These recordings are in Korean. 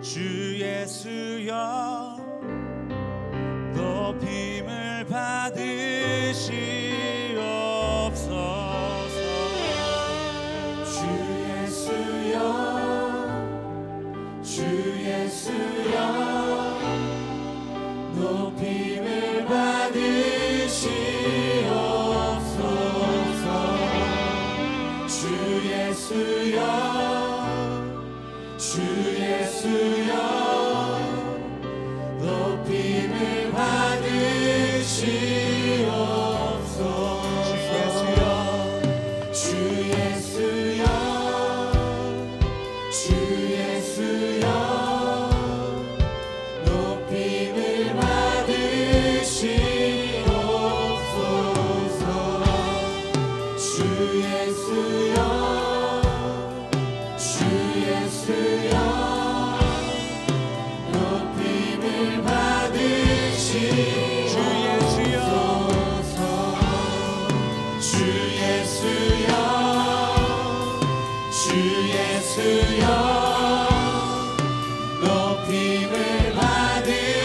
주 예수여 높임을 받으시옵소서. 주 예수여 주 예수여 높임을 받으시옵소서. 주 예수여 주 예수여 높임을 받으시옵소서. 주 예수여 주 예수여 높임을 받으시옵소서. 주 예수여 주 예수여 높임을 받으시옵소서. 주 예수여 주 예수여 높임을 받으시옵소서.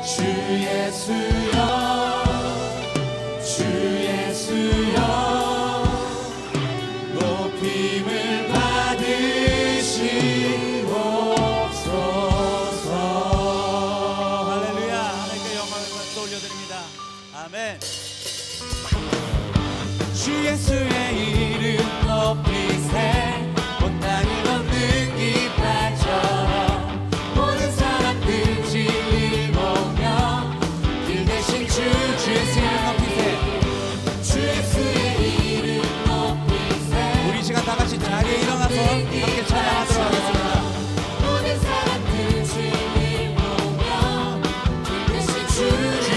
주 예수여 주 예수여 높임을 받으시옵소서. 할렐루야. 하나님께 영광을 올려드립니다. 아멘. 주 예수의 이름 높이세 온 땅을 걷는 깃발처럼 모든 사람들 진리 보며 길 대신 주 예수의 이름 높이세. 주 예수의 이름 높이세. 우리 시간 다 같이 자리에 일어나서 함께 찬양하도록 하겠습니다. 모든 사람들 진리 보며 길 대신 주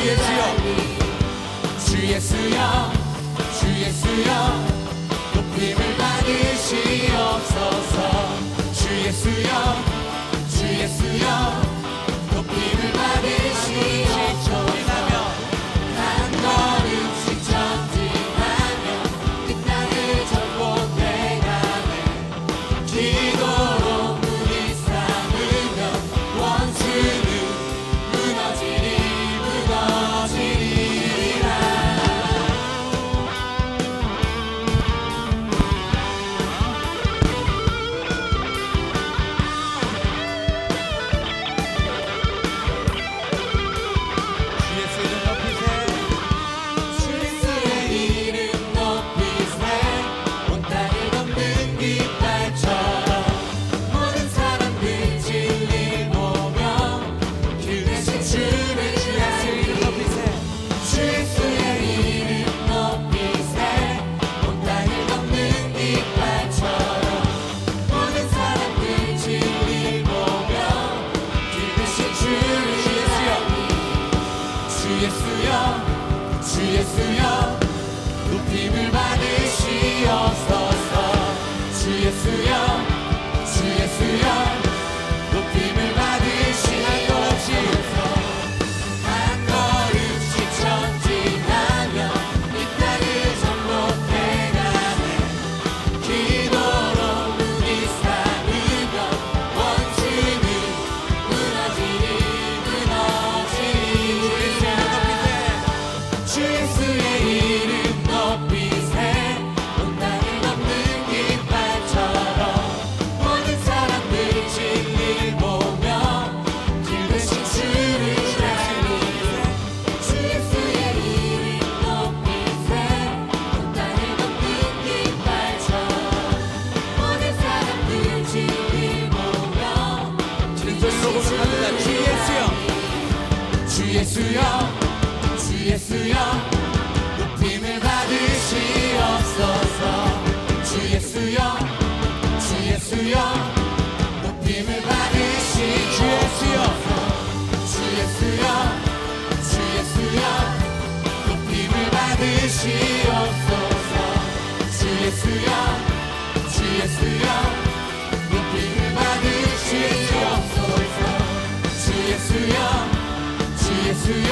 예수여 주 예수여 주 예수여 높임을 받으시옵소서. 주 예수여 주 예수여 높임을 받으시옵소서. 한 걸음씩 전진하며 이 땅을 정복해가네. 기도로 문이 삼으면 원수는 무너지리라. 주 예수여 높임을 받으시옵소서. 주 예수여 주 예수여 높임을 받으시옵소서. 한 걸음씩 전진하며 이 땅을 정복해가네. 기도로 문이 삼으면 원수는 무너지리. 주 예수의 이름 높이세 온 땅을 걷는 깃발처럼 모든 사람들 진리를 보며 길 대신 주를 알리세. 주 예수의 이름 높이세 온 땅을 걷는 깃발처럼 모든 사람들 진리를 보며 길 대신 주를 알리세. 주 예수여 주 예수여 높임을 받으시옵소서. 주 예수여 주 예수여 높임을 받으시옵소서. 주 예수여 주 예수여 높임을 받으시옵소서. 주 예수여 주 예수여 높임을 받으시옵소서. 주 예수여 주 예수여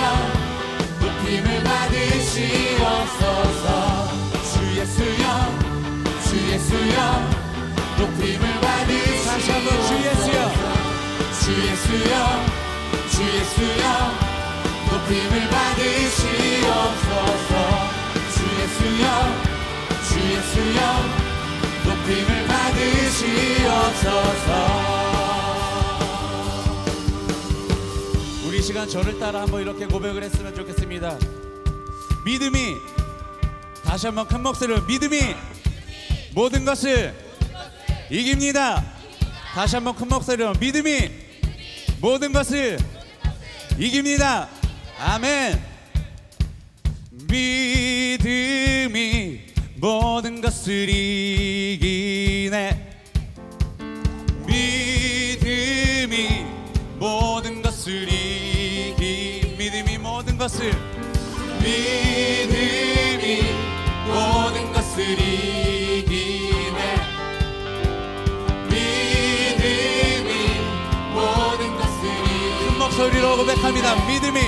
높임을 받으시옵소서. 주 예수여 주 예수여 높임을 받으시옵소서. 다시 한번 주 예수여 주 예수여 주 예수여 높임을 받으시옵소서. 주 예수여 주 예수여 높임을 받으시옵소서. 우리 시간 저를 따라 한번 이렇게 고백을 했으면 좋겠습니다. 믿음이, 다시 한번 큰 목소리로 믿음이 모든 것을 이깁니다. 다시 한번 큰 목소리로 믿음이 모든 것을 이깁니다. 아멘. 믿음이 모든 것을 이기네. 믿음이 모든 것을 믿음이 모든 것을 믿음이 모든 것을 이기네. 믿음이 모든 것을 큰 목소리로 고백합니다. 믿음이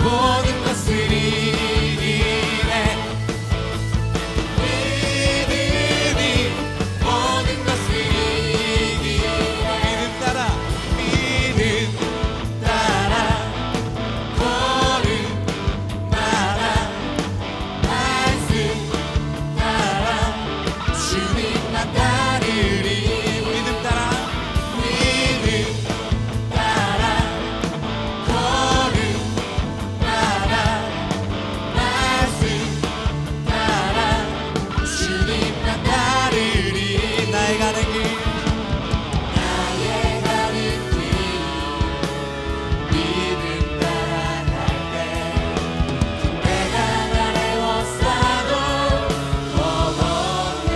모든 것을 이기네. 믿음이 모든 것을 이기네. 믿음 따라 걸음 따라 말씀 따라 주님만 따르리. 믿음 따라 걸음 따라 말씀 따라 주님만 따르리. 나의 가는 길 나의 가는 길 믿음 따라갈 때 내가 나를 워싸도 겁없네.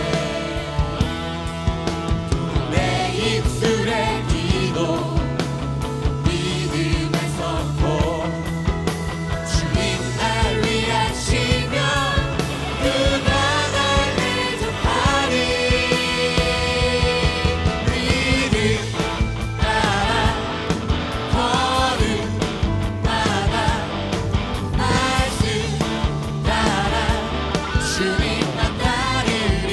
내 입술의 기도 믿음의 선포 주님 날 위하시며 그가 날 대접하리. 믿음 따라 걸음 따라 말씀 따라 주님만 따르리.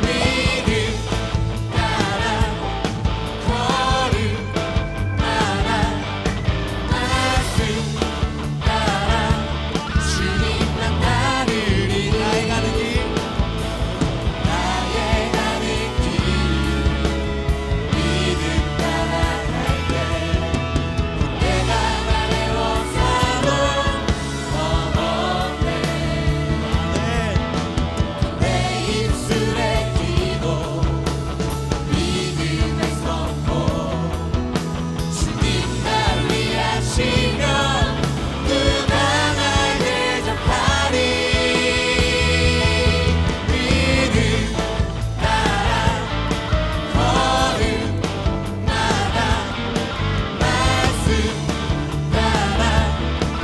믿음 따라 걸음 따라 말씀 따라 주님만 따르리. 나의 가는 길 나의 가는 길 믿음 따라갈 때 내가 나를 워싸도 겁없네. 내 입술의 기도 믿음의 선포 주님 날 위하시며 그가 날 대접하리. 믿음 따라 걸음 따라 말씀 따라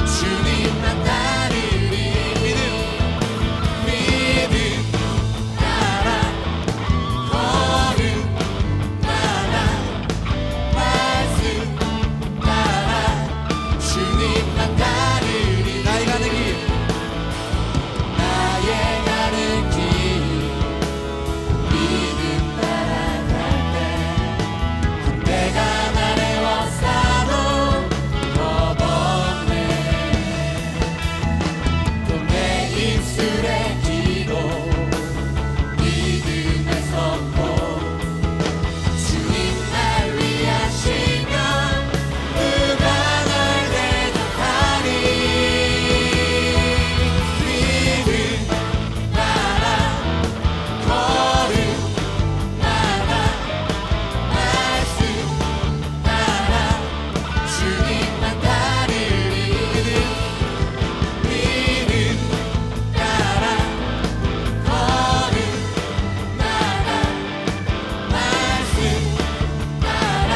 주님만 따르리. 믿음 따라 걸음 따라 말씀 따라 주님만 따르리. 나의 가는 길 나의 가는 길 믿음 따라갈 때 내가 나를 워싸도 겁없네. 또 내 입술의 기도 믿음의 선포 주님 날 위하시며 그가 날 대접하리. 믿음 따라 걸음 따라 말씀 따라 주님만 따르리. 믿음 따라 걸음 따라 말씀 따라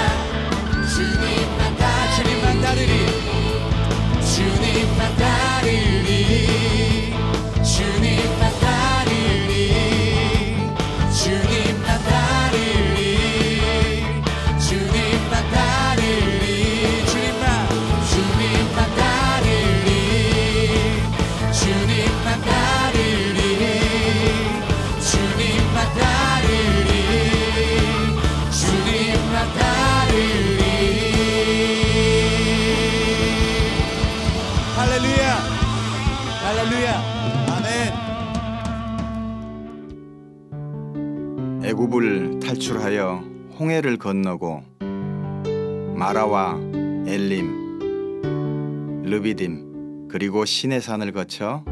주님만 따르리. 주님만 따르리. 주님만 따르리. 주님만 따르리. 주님만 따르리. 주님만 따르리. 애굽을 탈출하여 홍해를 건너고 마라와 엘림, 르비딤 그리고 시내산을 거쳐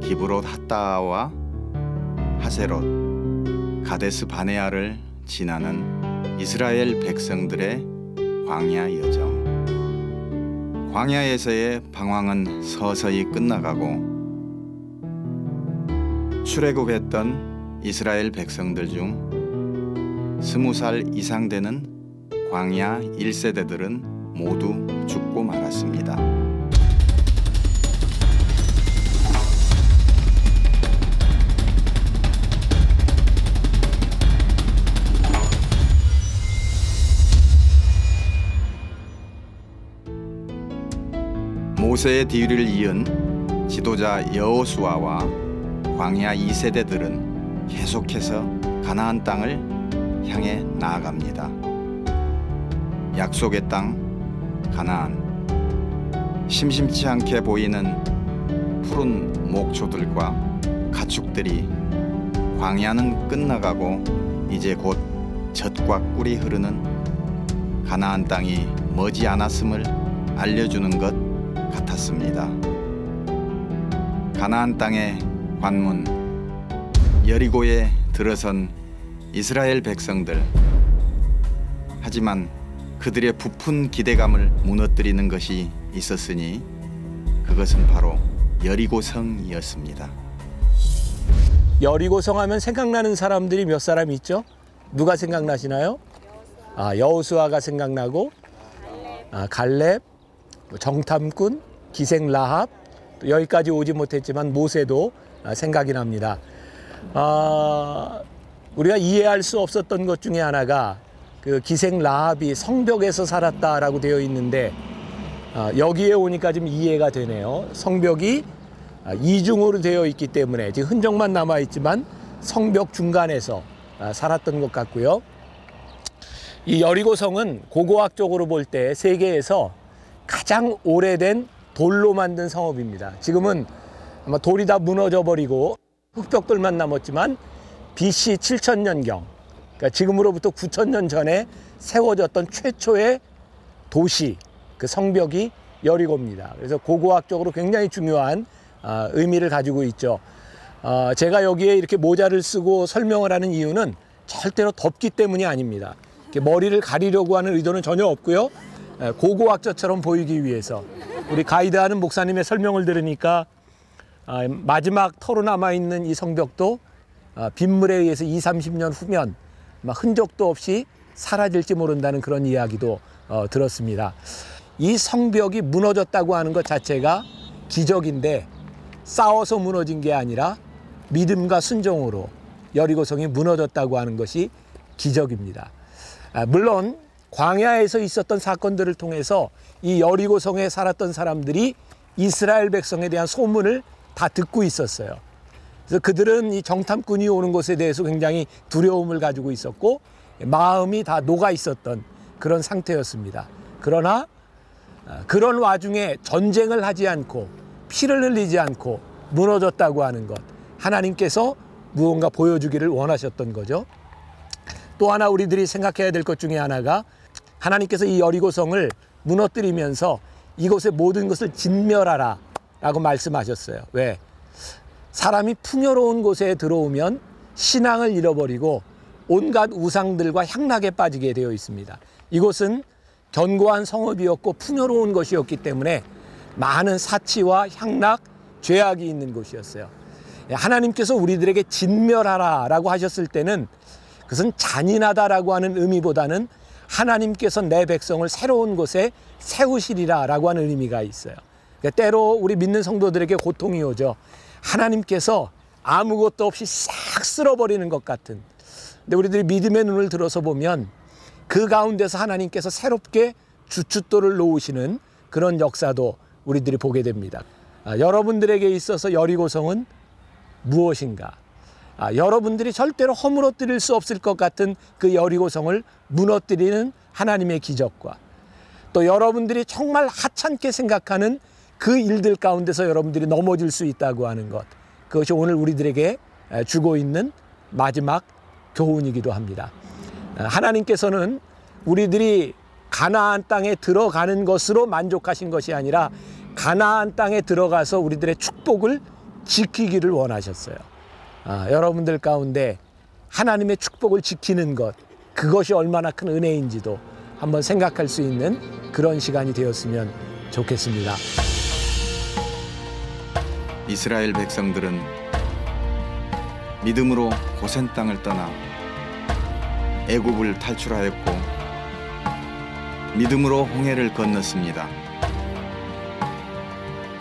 기브롯 핫다와 하세롯, 가데스 바네아를 지나는 이스라엘 백성들의 광야 여정. 광야에서의 방황은 서서히 끝나가고 출애굽했던 이스라엘 백성들 중 20살 이상 되는 광야 1세대들은 모두 죽고 말았습니다. 모세의 뒤를 이은 지도자 여호수아와 광야 2세대들은 계속해서 가나안 땅을 향해 나아갑니다. 약속의 땅 가나안. 심심치 않게 보이는 푸른 목초들과 가축들이 광야는 끝나가고 이제 곧 젖과 꿀이 흐르는 가나안 땅이 머지 않았음을 알려주는 것 같았습니다. 가나안 땅의 관문 여리고에 들어선 이스라엘 백성들. 하지만 그들의 부푼 기대감을 무너뜨리는 것이 있었으니 그것은 바로 여리고성이었습니다. 여리고성 하면 생각나는 사람들이 몇 사람 있죠? 누가 생각나시나요? 여호수아가 생각나고 갈렙, 정탐꾼, 기생 라합, 여기까지 오지 못했지만 모세도 생각이 납니다. 우리가 이해할 수 없었던 것 중에 하나가 그 기생 라합이 성벽에서 살았다라고 되어 있는데 여기에 오니까 좀 이해가 되네요. 성벽이 이중으로 되어 있기 때문에 지금 흔적만 남아 있지만 성벽 중간에서 살았던 것 같고요. 이 여리고성은 고고학적으로 볼 때 세계에서 가장 오래된 돌로 만든 성읍입니다. 지금은 아마 돌이 다 무너져 버리고 흙벽돌만 남았지만 BC 7000년경, 그러니까 지금으로부터 9000년 전에 세워졌던 최초의 도시, 그 성벽이 여리고입니다. 그래서 고고학적으로 굉장히 중요한 의미를 가지고 있죠. 제가 여기에 이렇게 모자를 쓰고 설명을 하는 이유는 절대로 덥기 때문이 아닙니다. 머리를 가리려고 하는 의도는 전혀 없고요. 고고학자처럼 보이기 위해서. 우리 가이드하는 목사님의 설명을 들으니까 마지막 터로 남아있는 이 성벽도 빗물에 의해서 20-30년 후면 흔적도 없이 사라질지 모른다는 그런 이야기도 들었습니다. 이 성벽이 무너졌다고 하는 것 자체가 기적인데 싸워서 무너진 게 아니라 믿음과 순종으로 여리고성이 무너졌다고 하는 것이 기적입니다. 물론 광야에서 있었던 사건들을 통해서 이 여리고성에 살았던 사람들이 이스라엘 백성에 대한 소문을 다 듣고 있었어요. 그래서 그들은 이 정탐꾼이 오는 곳에 대해서 굉장히 두려움을 가지고 있었고 마음이 다 녹아 있었던 그런 상태였습니다. 그러나 그런 와중에 전쟁을 하지 않고 피를 흘리지 않고 무너졌다고 하는 것, 하나님께서 무언가 보여주기를 원하셨던 거죠. 또 하나 우리들이 생각해야 될 것 중에 하나가 하나님께서 이 여리고성을 무너뜨리면서 이곳의 모든 것을 진멸하라 라고 말씀하셨어요. 왜? 사람이 풍요로운 곳에 들어오면 신앙을 잃어버리고 온갖 우상들과 향락에 빠지게 되어 있습니다. 이곳은 견고한 성읍이었고 풍요로운 것이었기 때문에 많은 사치와 향락, 죄악이 있는 곳이었어요. 하나님께서 우리들에게 진멸하라 라고 하셨을 때는 그것은 잔인하다라고 하는 의미보다는 하나님께서 내 백성을 새로운 곳에 세우시리라 라고 하는 의미가 있어요. 그러니까 때로 우리 믿는 성도들에게 고통이 오죠. 하나님께서 아무것도 없이 싹 쓸어버리는 것 같은. 근데 우리들이 믿음의 눈을 들어서 보면 그 가운데서 하나님께서 새롭게 주춧돌을 놓으시는 그런 역사도 우리들이 보게 됩니다. 여러분들에게 있어서 여리고성은 무엇인가? 여러분들이 절대로 허물어뜨릴 수 없을 것 같은 그 여리고성을 무너뜨리는 하나님의 기적과 또 여러분들이 정말 하찮게 생각하는 그 일들 가운데서 여러분들이 넘어질 수 있다고 하는 것, 그것이 오늘 우리들에게 주고 있는 마지막 교훈이기도 합니다. 하나님께서는 우리들이 가나안 땅에 들어가는 것으로 만족하신 것이 아니라 가나안 땅에 들어가서 우리들의 축복을 지키기를 원하셨어요. 여러분들 가운데 하나님의 축복을 지키는 것, 그것이 얼마나 큰 은혜인지도 한번 생각할 수 있는 그런 시간이 되었으면 좋겠습니다. 이스라엘 백성들은 믿음으로 고센 땅을 떠나 애굽을 탈출하였고 믿음으로 홍해를 건넜습니다.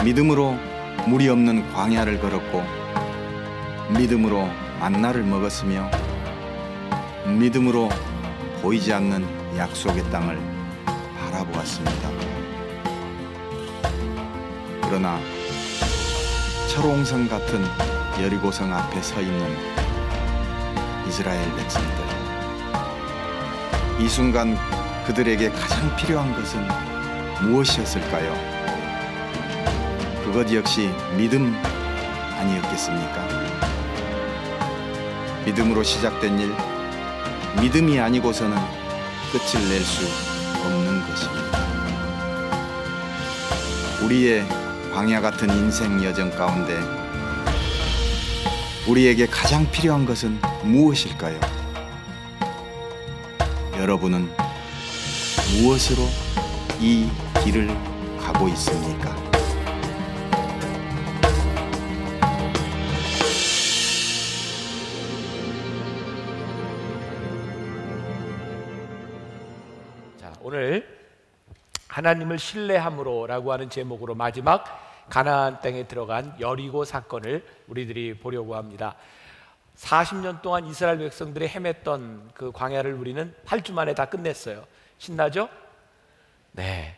믿음으로 물이 없는 광야를 걸었고 믿음으로 만나를 먹었으며 믿음으로 보이지 않는 약속의 땅을 바라보았습니다. 그러나 철옹성 같은 여리고성 앞에 서 있는 이스라엘 백성들, 이 순간 그들에게 가장 필요한 것은 무엇이었을까요? 그것 역시 믿음 아니었겠습니까? 믿음으로 시작된 일, 믿음이 아니고서는 끝을 낼 수 없는 것입니다. 우리의 광야 같은 인생 여정 가운데 우리에게 가장 필요한 것은 무엇일까요? 여러분은 무엇으로 이 길을 가고 있습니까? 자, 오늘 하나님을 신뢰함으로라고 하는 제목으로 마지막 가나안 땅에 들어간 여리고 사건을 우리들이 보려고 합니다. 40년 동안 이스라엘 백성들이 헤맸던 그 광야를 우리는 8주 만에 다 끝냈어요. 신나죠? 네.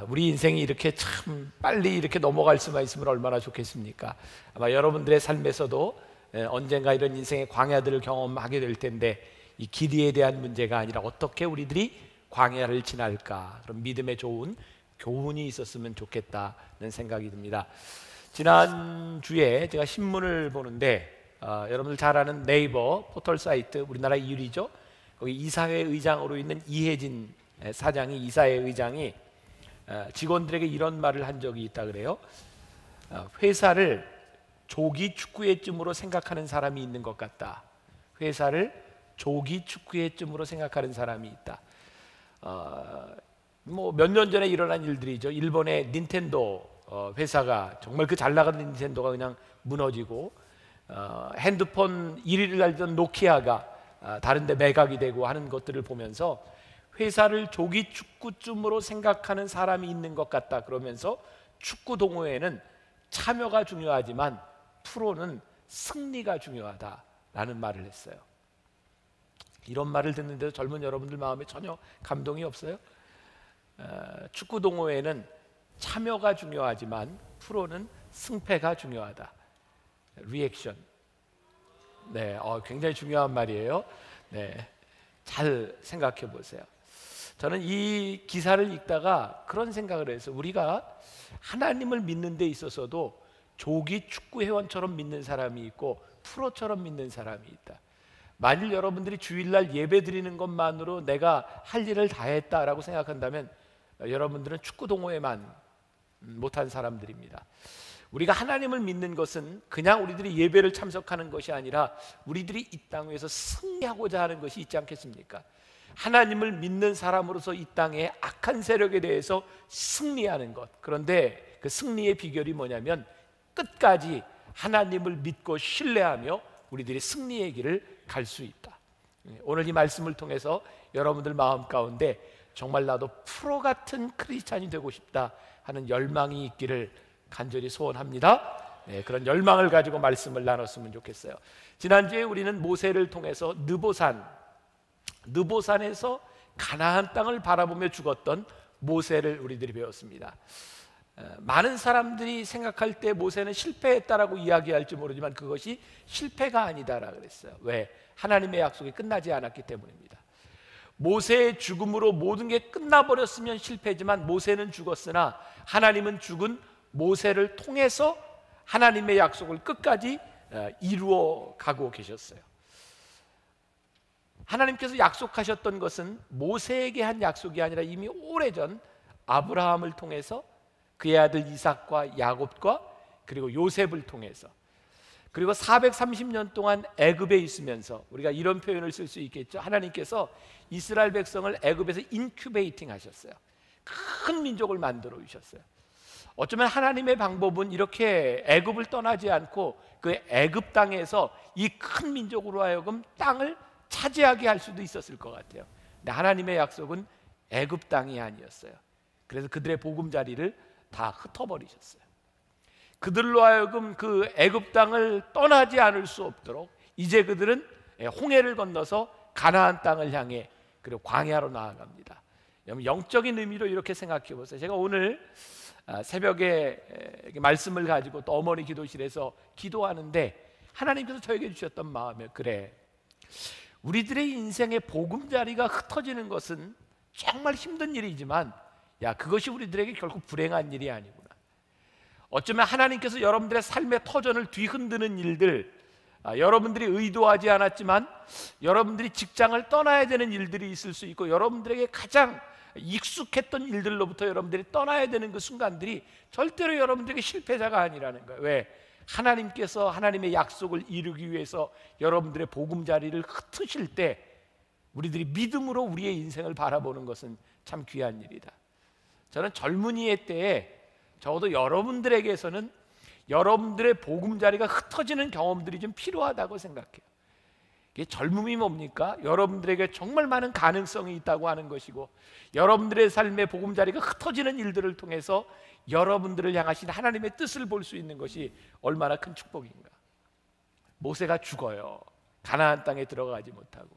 우리 인생이 이렇게 참 빨리 이렇게 넘어갈 수만 있으면 얼마나 좋겠습니까? 아마 여러분들의 삶에서도 언젠가 이런 인생의 광야들을 경험하게 될 텐데, 이 길이에 대한 문제가 아니라 어떻게 우리들이 광야를 지날까, 그런 믿음의 좋은 교훈이 있었으면 좋겠다는 생각이 듭니다. 지난주에 제가 신문을 보는데 여러분들 잘 아는 네이버 포털 사이트, 우리나라 1위죠. 거기 이사회 의장으로 있는 이혜진 사장이, 이사회 의장이 직원들에게 이런 말을 한 적이 있다 그래요. 회사를 조기 축구회쯤으로 생각하는 사람이 있는 것 같다. 회사를 조기 축구회쯤으로 생각하는 사람이 있다. 뭐 몇 년 전에 일어난 일들이죠. 일본의 닌텐도 회사가, 정말 그 잘 나가는 닌텐도가 그냥 무너지고, 핸드폰 1위를 달던 노키아가 다른 데 매각이 되고 하는 것들을 보면서 회사를 조기 축구쯤으로 생각하는 사람이 있는 것 같다. 그러면서 축구 동호회는 참여가 중요하지만 프로는 승리가 중요하다라는 말을 했어요. 이런 말을 듣는데도 젊은 여러분들 마음에 전혀 감동이 없어요? 축구 동호회는 참여가 중요하지만 프로는 승패가 중요하다. 리액션. 네, 굉장히 중요한 말이에요. 네, 잘 생각해 보세요. 저는 이 기사를 읽다가 그런 생각을 해서, 우리가 하나님을 믿는 데 있어서도 조기 축구 회원처럼 믿는 사람이 있고 프로처럼 믿는 사람이 있다. 만일 여러분들이 주일날 예배 드리는 것만으로 내가 할 일을 다 했다라고 생각한다면 여러분들은 축구 동호회만 못한 사람들입니다. 우리가 하나님을 믿는 것은 그냥 우리들이 예배를 참석하는 것이 아니라 우리들이 이 땅 위에서 승리하고자 하는 것이 있지 않겠습니까? 하나님을 믿는 사람으로서 이 땅의 악한 세력에 대해서 승리하는 것. 그런데 그 승리의 비결이 뭐냐면 끝까지 하나님을 믿고 신뢰하며 우리들이 승리의 길을 갈 수 있다. 오늘 이 말씀을 통해서 여러분들 마음 가운데 정말 나도 프로 같은 크리스찬이 되고 싶다 하는 열망이 있기를 간절히 소원합니다. 네, 그런 열망을 가지고 말씀을 나눴으면 좋겠어요. 지난주에 우리는 모세를 통해서 느보산에서 가나안 땅을 바라보며 죽었던 모세를 우리들이 배웠습니다. 많은 사람들이 생각할 때 모세는 실패했다라고 이야기할지 모르지만 그것이 실패가 아니다라 그랬어요. 왜? 하나님의 약속이 끝나지 않았기 때문입니다. 모세의 죽음으로 모든 게 끝나버렸으면 실패지만 모세는 죽었으나 하나님은 죽은 모세를 통해서 하나님의 약속을 끝까지 이루어 가고 계셨어요. 하나님께서 약속하셨던 것은 모세에게 한 약속이 아니라 이미 오래전 아브라함을 통해서 그의 아들 이삭과 야곱과 그리고 요셉을 통해서, 그리고 430년 동안 애굽에 있으면서, 우리가 이런 표현을 쓸 수 있겠죠. 하나님께서 이스라엘 백성을 애굽에서 인큐베이팅 하셨어요. 큰 민족을 만들어 주셨어요. 어쩌면 하나님의 방법은 이렇게 애굽을 떠나지 않고 그 애굽 땅에서 이 큰 민족으로 하여금 땅을 차지하게 할 수도 있었을 것 같아요. 근데 하나님의 약속은 애굽 땅이 아니었어요. 그래서 그들의 보금자리를 다 흩어버리셨어요. 그들로 하여금 그 애굽 땅을 떠나지 않을 수 없도록 이제 그들은 홍해를 건너서 가나안 땅을 향해 그리고 광야로 나아갑니다. 여러분, 영적인 의미로 이렇게 생각해 보세요. 제가 오늘 새벽에 말씀을 가지고 또 어머니 기도실에서 기도하는데 하나님께서 저에게 주셨던 마음에, 그래, 우리들의 인생의 보금자리가 흩어지는 것은 정말 힘든 일이지만 야, 그것이 우리들에게 결국 불행한 일이 아니구나. 어쩌면 하나님께서 여러분들의 삶의 터전을 뒤흔드는 일들, 여러분들이 의도하지 않았지만 여러분들이 직장을 떠나야 되는 일들이 있을 수 있고, 여러분들에게 가장 익숙했던 일들로부터 여러분들이 떠나야 되는 그 순간들이 절대로 여러분들에게 실패자가 아니라는 거예요. 왜? 하나님께서 하나님의 약속을 이루기 위해서 여러분들의 보금자리를 흩으실 때 우리들이 믿음으로 우리의 인생을 바라보는 것은 참 귀한 일이다. 저는 젊은이의 때에 적어도 여러분들에게서는 여러분들의 보금자리가 흩어지는 경험들이 좀 필요하다고 생각해요. 이게 젊음이 뭡니까? 여러분들에게 정말 많은 가능성이 있다고 하는 것이고, 여러분들의 삶의 보금자리가 흩어지는 일들을 통해서 여러분들을 향하신 하나님의 뜻을 볼 수 있는 것이 얼마나 큰 축복인가. 모세가 죽어요. 가나안 땅에 들어가지 못하고.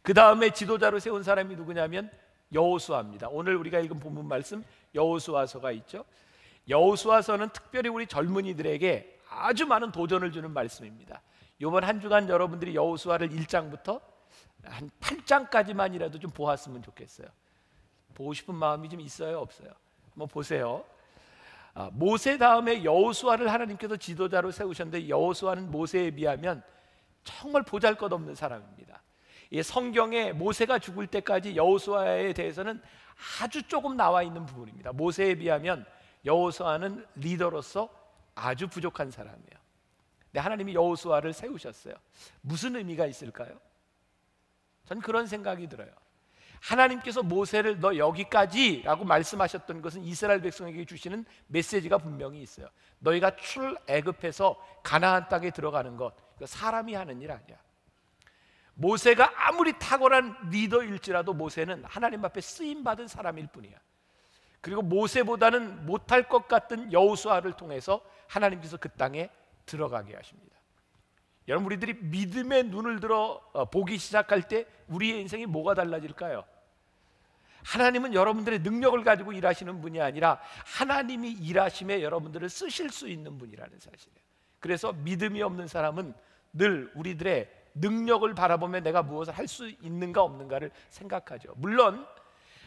그 다음에 지도자로 세운 사람이 누구냐면 여호수아입니다. 오늘 우리가 읽은 본문 말씀 여호수아서가 있죠. 여호수아서는 특별히 우리 젊은이들에게 아주 많은 도전을 주는 말씀입니다. 이번 한 주간 여러분들이 여호수아를 1장부터 한 8장까지만이라도 좀 보았으면 좋겠어요. 보고 싶은 마음이 좀 있어요, 없어요? 한번 보세요. 모세 다음에 여호수아를 하나님께서 지도자로 세우셨는데, 여호수아는 모세에 비하면 정말 보잘것없는 사람입니다. 이 성경에 모세가 죽을 때까지 여호수아에 대해서는 아주 조금 나와 있는 부분입니다. 모세에 비하면 여호수아는 리더로서 아주 부족한 사람이에요. 근데 하나님이 여호수아를 세우셨어요. 무슨 의미가 있을까요? 전 그런 생각이 들어요. 하나님께서 모세를 너 여기까지라고 말씀하셨던 것은 이스라엘 백성에게 주시는 메시지가 분명히 있어요. 너희가 출애굽해서 가나안 땅에 들어가는 것, 사람이 하는 일 아니야. 모세가 아무리 탁월한 리더일지라도 모세는 하나님 앞에 쓰임받은 사람일 뿐이야. 그리고 모세보다는 못할 것 같은 여호수아를 통해서 하나님께서 그 땅에 들어가게 하십니다. 여러분, 우리들이 믿음의 눈을 들어 보기 시작할 때 우리의 인생이 뭐가 달라질까요? 하나님은 여러분들의 능력을 가지고 일하시는 분이 아니라 하나님이 일하심에 여러분들을 쓰실 수 있는 분이라는 사실이에요. 그래서 믿음이 없는 사람은 늘 우리들의 능력을 바라보며 내가 무엇을 할 수 있는가 없는가를 생각하죠. 물론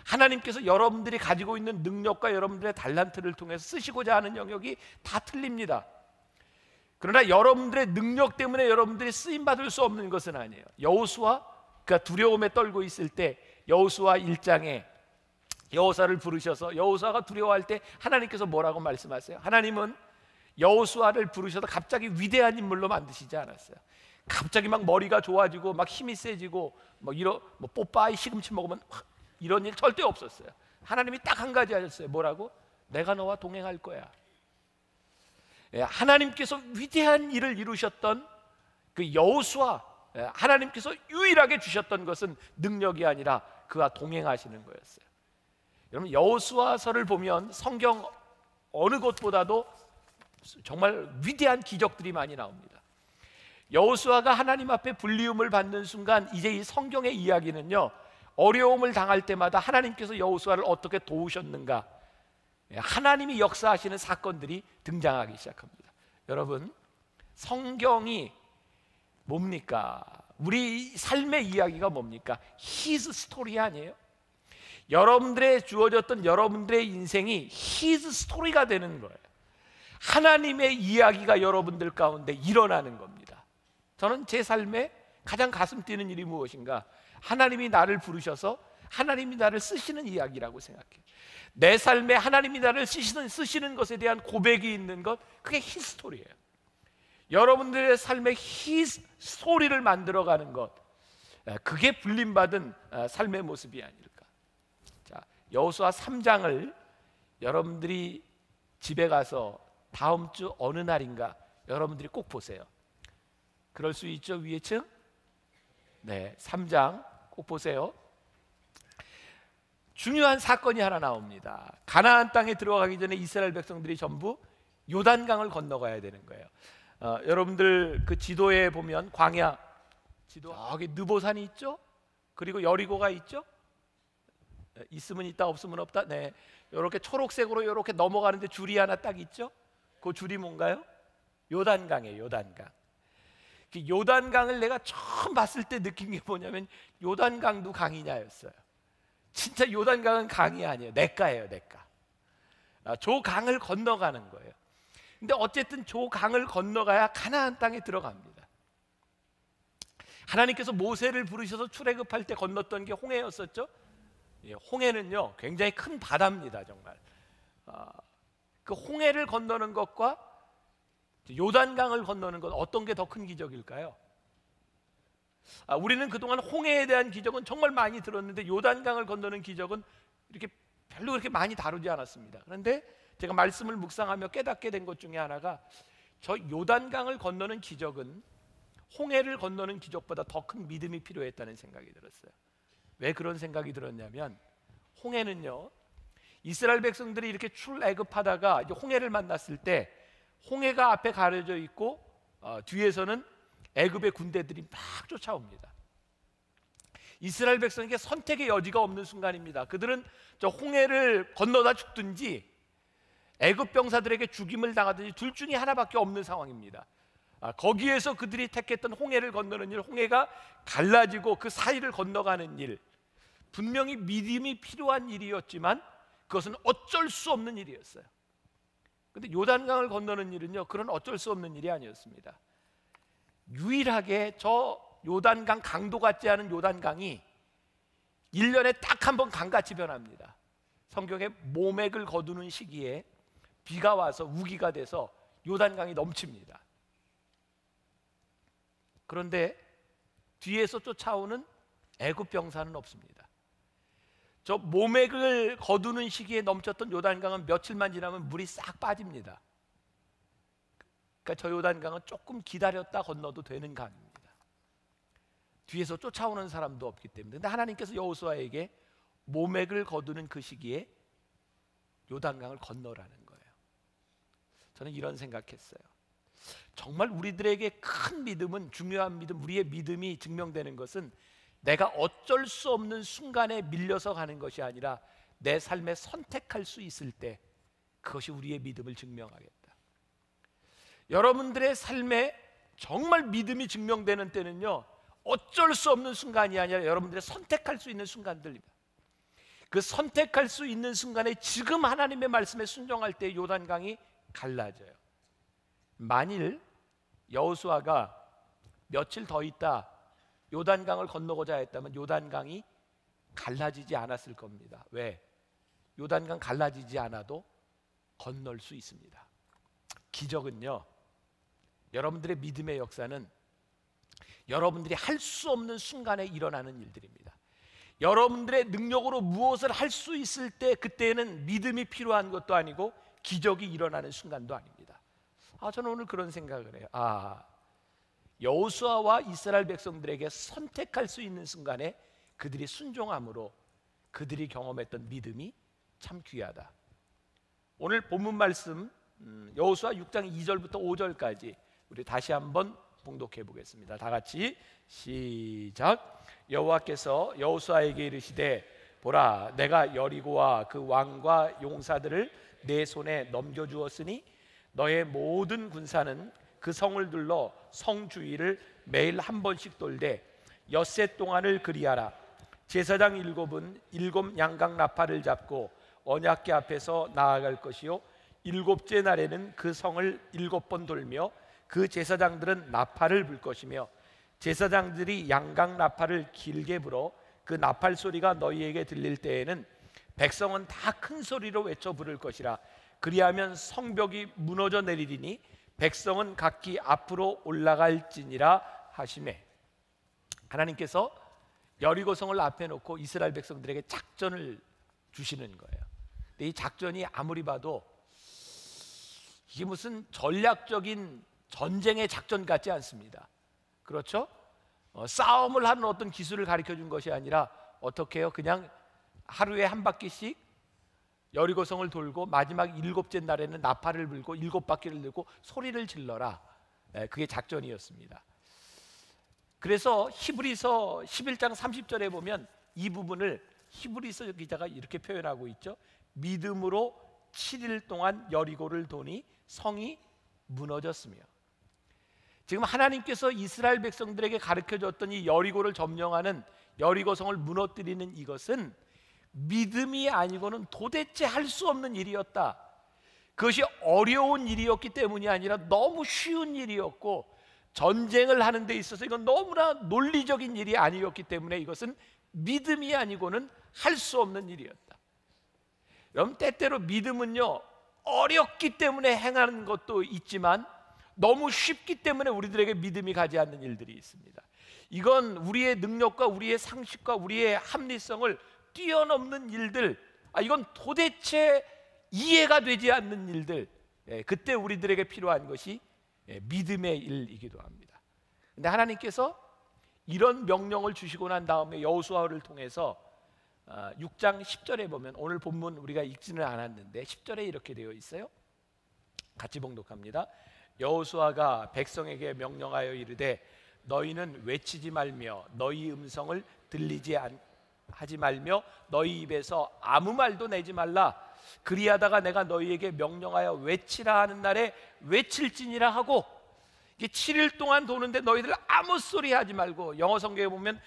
하나님께서 여러분들이 가지고 있는 능력과 여러분들의 달란트를 통해서 쓰시고자 하는 영역이 다 틀립니다. 그러나 여러분들의 능력 때문에 여러분들이 쓰임받을 수 없는 것은 아니에요. 여호수아가 두려움에 떨고 있을 때 여호수아 1장에 여호수아를 부르셔서 여호수아가 두려워할 때 하나님께서 뭐라고 말씀하세요? 하나님은 여호수아를 부르셔서 갑자기 위대한 인물로 만드시지 않았어요. 갑자기 막 머리가 좋아지고 막 힘이 세지고 뭐 뽀빠이 시금치 먹으면 이런 일 절대 없었어요. 하나님이 딱 한 가지 하셨어요. 뭐라고? 내가 너와 동행할 거야. 하나님께서 위대한 일을 이루셨던 그 여호수아, 하나님께서 유일하게 주셨던 것은 능력이 아니라 그와 동행하시는 거였어요. 여러분, 여호수아서를 보면 성경 어느 곳보다도 정말 위대한 기적들이 많이 나옵니다. 여호수아가 하나님 앞에 불리움을 받는 순간 이제 이 성경의 이야기는요, 어려움을 당할 때마다 하나님께서 여호수아를 어떻게 도우셨는가, 하나님이 역사하시는 사건들이 등장하기 시작합니다. 여러분, 성경이 뭡니까? 우리 삶의 이야기가 뭡니까? His 스토리 아니에요? 여러분들의 주어졌던 여러분들의 인생이 His 스토리가 되는 거예요. 하나님의 이야기가 여러분들 가운데 일어나는 겁니다. 저는 제 삶에 가장 가슴 뛰는 일이 무엇인가? 하나님이 나를 부르셔서 하나님이 나를 쓰시는 이야기라고 생각해. 내 삶에 하나님이 나를 쓰시는 것에 대한 고백이 있는 것, 그게 히스토리예요. 여러분들의 삶의 히스토리를 만들어가는 것, 그게 불림받은 삶의 모습이 아닐까. 자, 여호수아 3장을 여러분들이 집에 가서 다음 주 어느 날인가 여러분들이 꼭 보세요. 그럴 수 있죠, 위에 층? 네, 3장 꼭 보세요. 중요한 사건이 하나 나옵니다. 가나안 땅에 들어가기 전에 이스라엘 백성들이 전부 요단강을 건너가야 되는 거예요. 여러분들 그 지도에 보면 광야 지도 여기 느보산이 있죠? 그리고 여리고가 있죠? 있으면 있다 없으면 없다. 네, 이렇게 초록색으로 이렇게 넘어가는데 줄이 하나 딱 있죠? 그 줄이 뭔가요? 요단강이에요. 요단강. 요단강을 내가 처음 봤을 때 느낀 게 뭐냐면 요단강도 강이냐였어요. 진짜 요단강은 강이 아니에요. 냇가예요, 냇가. 저 강을 건너가는 거예요. 근데 어쨌든 저 강을 건너가야 가나안 땅에 들어갑니다. 하나님께서 모세를 부르셔서 출애굽할 때 건넜던 게 홍해였었죠. 홍해는요 굉장히 큰 바다입니다. 정말 그 홍해를 건너는 것과 요단강을 건너는 것, 어떤 게 더 큰 기적일까요? 우리는 그동안 홍해에 대한 기적은 정말 많이 들었는데 요단강을 건너는 기적은 이렇게 별로 그렇게 많이 다루지 않았습니다. 그런데 제가 말씀을 묵상하며 깨닫게 된 것 중에 하나가, 저 요단강을 건너는 기적은 홍해를 건너는 기적보다 더 큰 믿음이 필요했다는 생각이 들었어요. 왜 그런 생각이 들었냐면, 홍해는요 이스라엘 백성들이 이렇게 출애굽하다가 이제 홍해를 만났을 때 홍해가 앞에 가려져 있고 뒤에서는 애굽의 군대들이 막 쫓아옵니다. 이스라엘 백성에게 선택의 여지가 없는 순간입니다. 그들은 저 홍해를 건너다 죽든지 애굽 병사들에게 죽임을 당하든지 둘 중에 하나밖에 없는 상황입니다. 거기에서 그들이 택했던 홍해를 건너는 일, 홍해가 갈라지고 그 사이를 건너가는 일, 분명히 믿음이 필요한 일이었지만 그것은 어쩔 수 없는 일이었어요. 근데 요단강을 건너는 일은요 그런 어쩔 수 없는 일이 아니었습니다. 유일하게 저 요단강, 강도 같지 않은 요단강이 1년에 딱 한 번 강같이 변합니다. 성경에 모맥을 거두는 시기에 비가 와서 우기가 돼서 요단강이 넘칩니다. 그런데 뒤에서 쫓아오는 애굽 병사는 없습니다. 저 모맥을 거두는 시기에 넘쳤던 요단강은 며칠만 지나면 물이 싹 빠집니다. 그러니까 저 요단강은 조금 기다렸다 건너도 되는 강입니다. 뒤에서 쫓아오는 사람도 없기 때문에. 근데 하나님께서 여호수아에게 모맥을 거두는 그 시기에 요단강을 건너라는 거예요. 저는 이런 생각했어요. 정말 우리들에게 큰 믿음은, 중요한 믿음, 우리의 믿음이 증명되는 것은 내가 어쩔 수 없는 순간에 밀려서 가는 것이 아니라 내 삶에 선택할 수 있을 때, 그것이 우리의 믿음을 증명하겠다. 여러분들의 삶에 정말 믿음이 증명되는 때는요 어쩔 수 없는 순간이 아니라 여러분들의 선택할 수 있는 순간들입니다. 그 선택할 수 있는 순간에 지금 하나님의 말씀에 순종할 때 요단강이 갈라져요. 만일 여호수아가 며칠 더 있다 요단강을 건너고자 했다면 요단강이 갈라지지 않았을 겁니다. 왜? 요단강 갈라지지 않아도 건널 수 있습니다. 기적은요, 여러분들의 믿음의 역사는 여러분들이 할 수 없는 순간에 일어나는 일들입니다. 여러분들의 능력으로 무엇을 할 수 있을 때, 그때는 믿음이 필요한 것도 아니고 기적이 일어나는 순간도 아닙니다. 저는 오늘 그런 생각을 해요. 여호수아와 이스라엘 백성들에게 선택할 수 있는 순간에 그들이 순종함으로 그들이 경험했던 믿음이 참 귀하다. 오늘 본문 말씀 여호수아 6장 2절부터 5절까지 우리 다시 한번 봉독해 보겠습니다. 다 같이 시작. 여호와께서 여호수아에게 이르시되, 보라, 내가 여리고와 그 왕과 용사들을 내 손에 넘겨주었으니 너의 모든 군사는 그 성을 둘러 성 주위를 매일 한 번씩 돌되 엿새 동안을 그리하라. 제사장 7은 7 양각 나팔을 잡고 언약궤 앞에서 나아갈 것이요, 7째 날에는 그 성을 7번 돌며 그 제사장들은 나팔을 불 것이며 제사장들이 양각 나팔을 길게 불어 그 나팔 소리가 너희에게 들릴 때에는 백성은 다 큰 소리로 외쳐 부를 것이라. 그리하면 성벽이 무너져 내리리니 백성은 각기 앞으로 올라갈지니라 하시매. 하나님께서 여리고성을 앞에 놓고 이스라엘 백성들에게 작전을 주시는 거예요. 근데 이 작전이 아무리 봐도 이게 무슨 전략적인 전쟁의 작전 같지 않습니다. 그렇죠? 싸움을 하는 어떤 기술을 가르쳐 준 것이 아니라 어떻게 해요? 그냥 하루에 한 바퀴씩 여리고성을 돌고 마지막 7째 날에는 나팔을 불고 7바퀴를 들고 소리를 질러라. 그게 작전이었습니다. 그래서 히브리서 11장 30절에 보면 이 부분을 히브리서 기자가 이렇게 표현하고 있죠. 믿음으로 7일 동안 여리고를 도니 성이 무너졌으며. 지금 하나님께서 이스라엘 백성들에게 가르쳐줬던 이 여리고를 점령하는 여리고성을 무너뜨리는 이것은 믿음이 아니고는 도대체 할 수 없는 일이었다. 그것이 어려운 일이었기 때문이 아니라 너무 쉬운 일이었고, 전쟁을 하는 데 있어서 이건 너무나 논리적인 일이 아니었기 때문에 이것은 믿음이 아니고는 할 수 없는 일이었다. 여러분, 때때로 믿음은요, 어렵기 때문에 행하는 것도 있지만 너무 쉽기 때문에 우리들에게 믿음이 가지 않는 일들이 있습니다. 이건 우리의 능력과 우리의 상식과 우리의 합리성을 뛰어넘는 일들, 이건 도대체 이해가 되지 않는 일들, 그때 우리들에게 필요한 것이 믿음의 일이기도 합니다. 근데 하나님께서 이런 명령을 주시고 난 다음에 여호수아를 통해서 6장 10절에 보면, 오늘 본문 우리가 읽지는 않았는데 10절에 이렇게 되어 있어요. 같이 봉독합니다. 여호수아가 백성에게 명령하여 이르되 너희는 외치지 말며 너희 음성을 들리지 하지 말며 너희 입에서 아무 말도 내지 말라. 그리하다가 내가 너희에게 명령하여 외치라 하는 날에 외칠지니라 하고, 이게 7일 동안 도는데 너희들 아무 소리 하지 말고, 영어 성경에 보면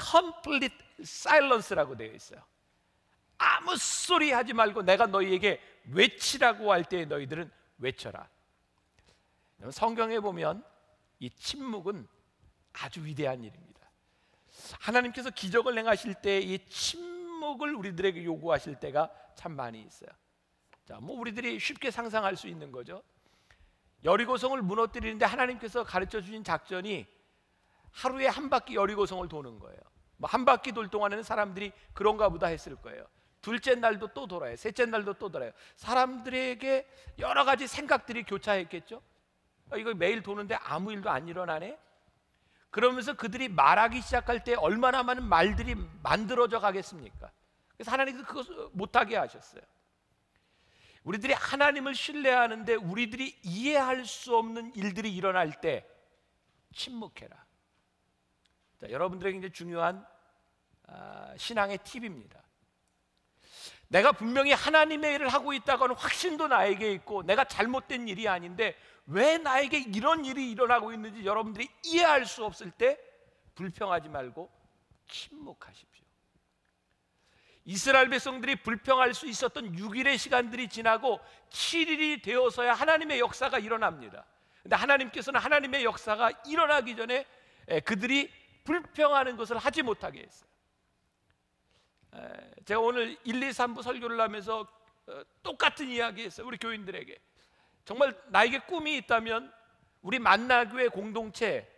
complete silence라고 되어 있어요. 아무 소리 하지 말고 내가 너희에게 외치라고 할 때 너희들은 외쳐라. 성경에 보면 이 침묵은 아주 위대한 일입니다. 하나님께서 기적을 행하실 때 이 침묵을 우리들에게 요구하실 때가 참 많이 있어요. 자, 우리들이 쉽게 상상할 수 있는 거죠. 여리고성을 무너뜨리는데 하나님께서 가르쳐 주신 작전이 하루에 한 바퀴 여리고성을 도는 거예요. 한 바퀴 돌 동안에는 사람들이 그런가 보다 했을 거예요. 둘째 날도 또 돌아요. 셋째 날도 또 돌아요. 사람들에게 여러 가지 생각들이 교차했겠죠. 이거 매일 도는데 아무 일도 안 일어나네. 그러면서 그들이 말하기 시작할 때 얼마나 많은 말들이 만들어져 가겠습니까? 그래서 하나님께서 그것을 못하게 하셨어요. 우리들이 하나님을 신뢰하는데 우리들이 이해할 수 없는 일들이 일어날 때 침묵해라. 자, 여러분들에게 이제 중요한 신앙의 팁입니다. 내가 분명히 하나님의 일을 하고 있다고는 확신도 나에게 있고 내가 잘못된 일이 아닌데 왜 나에게 이런 일이 일어나고 있는지 여러분들이 이해할 수 없을 때 불평하지 말고 침묵하십시오. 이스라엘 백성들이 불평할 수 있었던 6일의 시간들이 지나고 7일이 되어서야 하나님의 역사가 일어납니다. 근데 하나님께서는 하나님의 역사가 일어나기 전에 그들이 불평하는 것을 하지 못하게 했어요. 제가 오늘 1, 2, 3부 설교를 하면서 똑같은 이야기 했어요. 우리 교인들에게. 정말 나에게 꿈이 있다면 우리 만나교회 공동체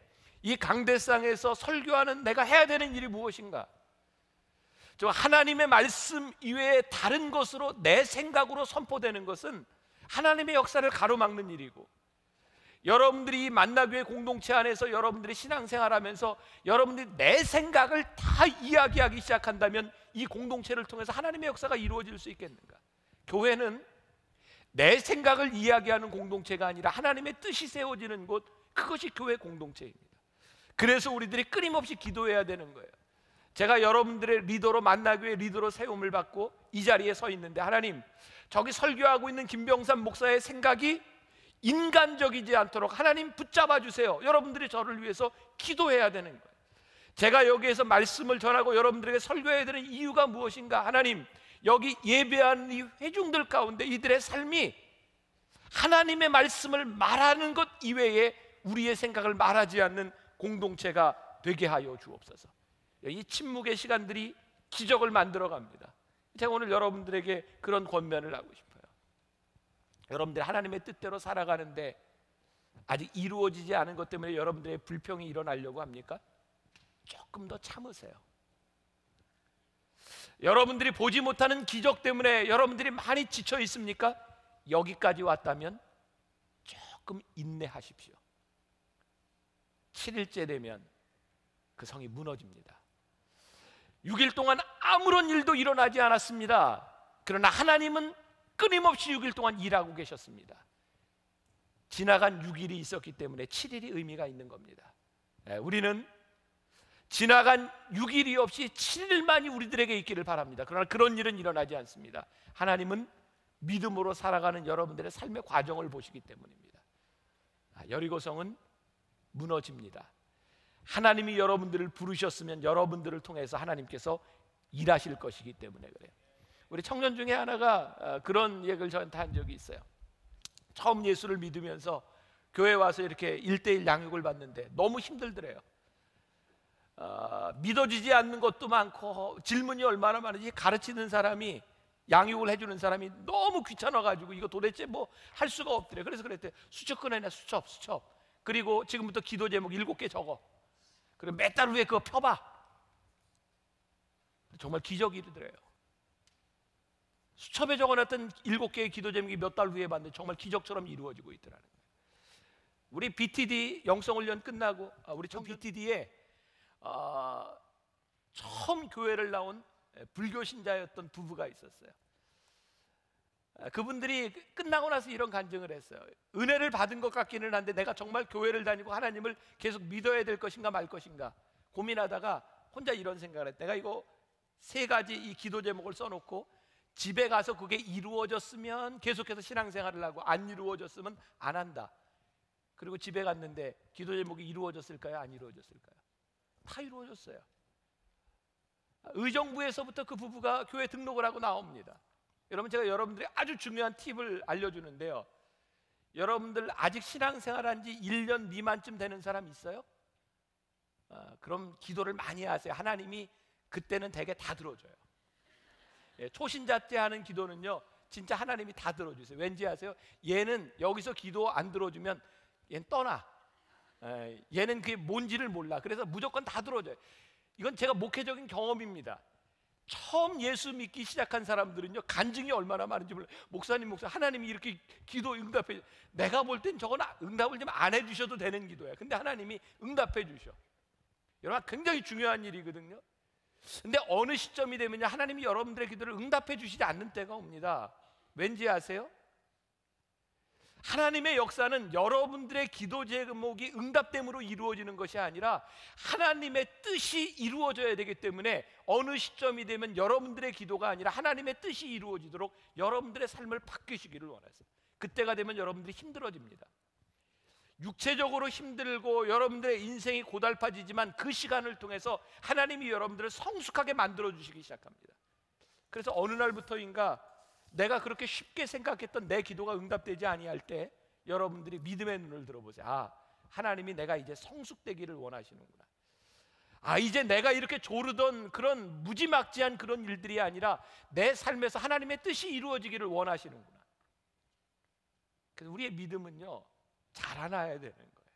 이 강대상에서 설교하는 내가 해야 되는 일이 무엇인가? 저 하나님의 말씀 이외에 다른 것으로 내 생각으로 선포되는 것은 하나님의 역사를 가로막는 일이고, 여러분들이 이 만나교회 공동체 안에서 여러분들이 신앙생활하면서 여러분들이 내 생각을 다 이야기하기 시작한다면 이 공동체를 통해서 하나님의 역사가 이루어질 수 있겠는가? 교회는 내 생각을 이야기하는 공동체가 아니라 하나님의 뜻이 세워지는 곳, 그것이 교회 공동체입니다. 그래서 우리들이 끊임없이 기도해야 되는 거예요. 제가 여러분들의 리더로, 만나교회 리더로 세움을 받고 이 자리에 서 있는데, 하나님, 저기 설교하고 있는 김병삼 목사의 생각이 인간적이지 않도록 하나님 붙잡아 주세요. 여러분들이 저를 위해서 기도해야 되는 거예요. 제가 여기에서 말씀을 전하고 여러분들에게 설교해야 되는 이유가 무엇인가? 하나님, 여기 예배하는 이 회중들 가운데 이들의 삶이 하나님의 말씀을 말하는 것 이외에 우리의 생각을 말하지 않는 공동체가 되게 하여 주옵소서. 이 침묵의 시간들이 기적을 만들어 갑니다. 제가 오늘 여러분들에게 그런 권면을 하고 싶어요. 여러분들 하나님의 뜻대로 살아가는데 아직 이루어지지 않은 것 때문에 여러분들의 불평이 일어나려고 합니까? 조금 더 참으세요. 여러분들이 보지 못하는 기적 때문에 여러분들이 많이 지쳐 있습니까? 여기까지 왔다면 조금 인내하십시오. 7일째 되면 그 성이 무너집니다. 6일 동안 아무런 일도 일어나지 않았습니다. 그러나 하나님은 끊임없이 6일 동안 일하고 계셨습니다. 지나간 6일이 있었기 때문에 7일이 의미가 있는 겁니다. 우리는 지나간 6일이 없이 7일만이 우리들에게 있기를 바랍니다. 그러나 그런 일은 일어나지 않습니다. 하나님은 믿음으로 살아가는 여러분들의 삶의 과정을 보시기 때문입니다. 여리고성은 무너집니다. 하나님이 여러분들을 부르셨으면 여러분들을 통해서 하나님께서 일하실 것이기 때문에 그래요. 우리 청년 중에 하나가 그런 얘기를 저한테 한 적이 있어요. 처음 예수를 믿으면서 교회 와서 이렇게 1:1 양육을 받는데 너무 힘들더래요. 믿어지지 않는 것도 많고 질문이 얼마나 많은지, 가르치는 사람이, 양육을 해주는 사람이 너무 귀찮아가지고 이거 도대체 뭐 할 수가 없더래요. 그래서 그랬대. 수첩 꺼내놔. 수첩. 그리고 지금부터 기도 제목 7개 적어. 그리고 몇 달 후에 그거 펴봐. 정말 기적이 일어나요. 수첩에 적어놨던 7개의 기도 제목이 몇 달 후에 봤는데 정말 기적처럼 이루어지고 있더라는 거예요. 우리 BTD 영성훈련 끝나고 우리 BTD에 처음 교회를 나온 불교 신자였던 부부가 있었어요. 그분들이 끝나고 나서 이런 간증을 했어요. 은혜를 받은 것 같기는 한데 내가 정말 교회를 다니고 하나님을 계속 믿어야 될 것인가 말 것인가 고민하다가 혼자 이런 생각을 했어요. 내가 이거 3가지 이 기도 제목을 써놓고 집에 가서 그게 이루어졌으면 계속해서 신앙생활을 하고 안 이루어졌으면 안 한다. 그리고 집에 갔는데 기도 제목이 이루어졌을까요? 안 이루어졌을까요? 다 이루어졌어요. 의정부에서부터 그 부부가 교회 등록을 하고 나옵니다. 여러분, 제가 여러분들이 아주 중요한 팁을 알려주는데요. 여러분들 아직 신앙생활한 지 1년 미만쯤 되는 사람 있어요? 그럼 기도를 많이 하세요. 하나님이 그때는 대개 다 들어줘요. 초신자 때 하는 기도는요 진짜 하나님이 다 들어주세요. 왠지 아세요? 얘는 여기서 기도 안 들어주면 얘는 떠나. 얘는 그게 뭔지를 몰라. 그래서 무조건 다 들어줘요. 이건 제가 목회적인 경험입니다. 처음 예수 믿기 시작한 사람들은요 간증이 얼마나 많은지 몰라요. 목사님 하나님이 이렇게 기도 응답해. 내가 볼 땐 저건 응답을 좀 안 해주셔도 되는 기도야. 근데 하나님이 응답해 주셔. 여러분, 굉장히 중요한 일이거든요. 근데 어느 시점이 되면요 하나님이 여러분들의 기도를 응답해 주시지 않는 때가 옵니다. 왠지 아세요? 하나님의 역사는 여러분들의 기도 제목이 응답됨으로 이루어지는 것이 아니라 하나님의 뜻이 이루어져야 되기 때문에 어느 시점이 되면 여러분들의 기도가 아니라 하나님의 뜻이 이루어지도록 여러분들의 삶을 바뀌시기를 원하세요. 그때가 되면 여러분들이 힘들어집니다. 육체적으로 힘들고 여러분들의 인생이 고달파지지만 그 시간을 통해서 하나님이 여러분들을 성숙하게 만들어 주시기 시작합니다. 그래서 어느 날부터인가 내가 그렇게 쉽게 생각했던 내 기도가 응답되지 아니할 때 여러분들이 믿음의 눈을 들어보세요. 하나님이 내가 이제 성숙되기를 원하시는구나. 이제 내가 이렇게 조르던 그런 무지막지한 그런 일들이 아니라 내 삶에서 하나님의 뜻이 이루어지기를 원하시는구나. 그래서 우리의 믿음은요 자라나야 되는 거예요.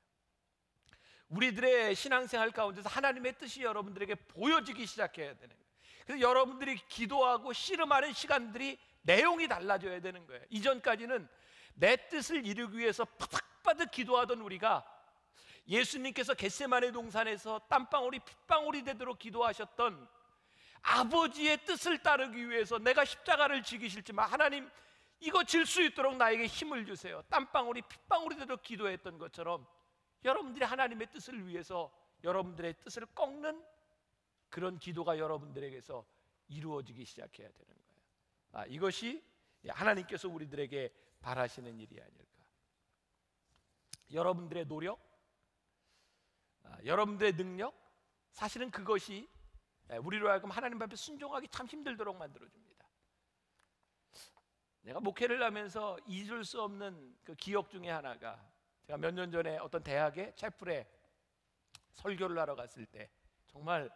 우리들의 신앙생활 가운데서 하나님의 뜻이 여러분들에게 보여지기 시작해야 되는 거예요. 그래서 여러분들이 기도하고 씨름하는 시간들이 내용이 달라져야 되는 거예요. 이전까지는 내 뜻을 이루기 위해서 바닥바닥 기도하던 우리가 예수님께서 겟세마네 동산에서 땀방울이 핏방울이 되도록 기도하셨던 아버지의 뜻을 따르기 위해서 내가 십자가를 지기 싫지만 하나님 이거 질 수 있도록 나에게 힘을 주세요. 땀방울이 핏방울이 되도록 기도했던 것처럼 여러분들이 하나님의 뜻을 위해서 여러분들의 뜻을 꺾는 그런 기도가 여러분들에게서 이루어지기 시작해야 되는 거예요. 이것이 하나님께서 우리들에게 바라시는 일이 아닐까. 여러분들의 노력, 여러분들의 능력, 사실은 그것이 우리로 하여금 하나님 앞에 순종하기 참 힘들도록 만들어줍니다. 내가 목회를 하면서 잊을 수 없는 그 기억 중에 하나가, 제가 몇 년 전에 어떤 대학의 채플에 설교를 하러 갔을 때 정말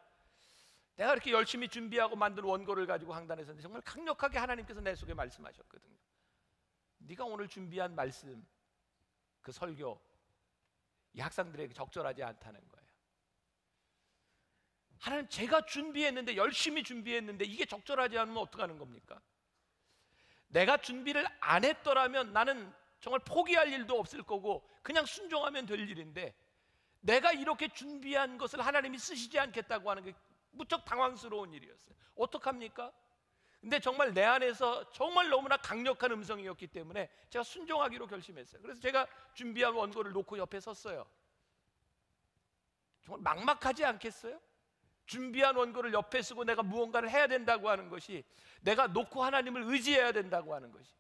내가 이렇게 열심히 준비하고 만든 원고를 가지고 강단에 섰는데 정말 강력하게 하나님께서 내 속에 말씀하셨거든요. 네가 오늘 준비한 말씀, 그 설교 이 학생들에게 적절하지 않다는 거예요. 하나님, 제가 준비했는데, 열심히 준비했는데 이게 적절하지 않으면 어떡하는 겁니까? 내가 준비를 안 했더라면 나는 정말 포기할 일도 없을 거고 그냥 순종하면 될 일인데, 내가 이렇게 준비한 것을 하나님이 쓰시지 않겠다고 하는 게 무척 당황스러운 일이었어요. 어떡합니까? 근데 정말 내 안에서 정말 너무나 강력한 음성이었기 때문에 제가 순종하기로 결심했어요. 그래서 제가 준비한 원고를 놓고 옆에 섰어요. 정말 막막하지 않겠어요? 준비한 원고를 옆에 쓰고 내가 무언가를 해야 된다고 하는 것이, 내가 놓고 하나님을 의지해야 된다고 하는 것이.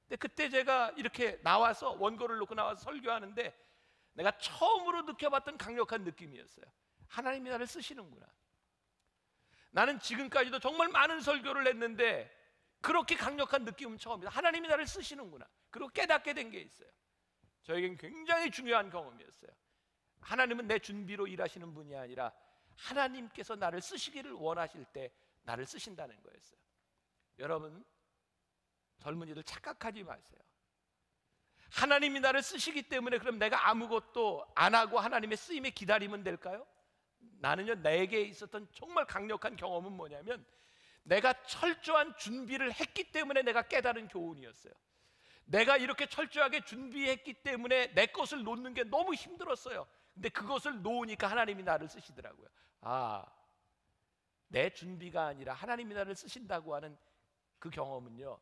근데 그때 제가 이렇게 나와서 원고를 놓고 나와서 설교하는데 내가 처음으로 느껴봤던 강력한 느낌이었어요. 하나님이 나를 쓰시는구나. 나는 지금까지도 정말 많은 설교를 했는데 그렇게 강력한 느낌은 처음이다. 하나님이 나를 쓰시는구나. 그리고 깨닫게 된 게 있어요. 저에겐 굉장히 중요한 경험이었어요. 하나님은 내 준비로 일하시는 분이 아니라 하나님께서 나를 쓰시기를 원하실 때 나를 쓰신다는 거였어요. 여러분, 젊은이들 착각하지 마세요. 하나님이 나를 쓰시기 때문에 그럼 내가 아무것도 안 하고 하나님의 쓰임에 기다리면 될까요? 나는요, 내게 있었던 정말 강력한 경험은 뭐냐면, 내가 철저한 준비를 했기 때문에 내가 깨달은 교훈이었어요. 내가 이렇게 철저하게 준비했기 때문에 내 것을 놓는 게 너무 힘들었어요. 근데 그것을 놓으니까 하나님이 나를 쓰시더라고요. 아, 내 준비가 아니라 하나님이 나를 쓰신다고 하는 그 경험은요,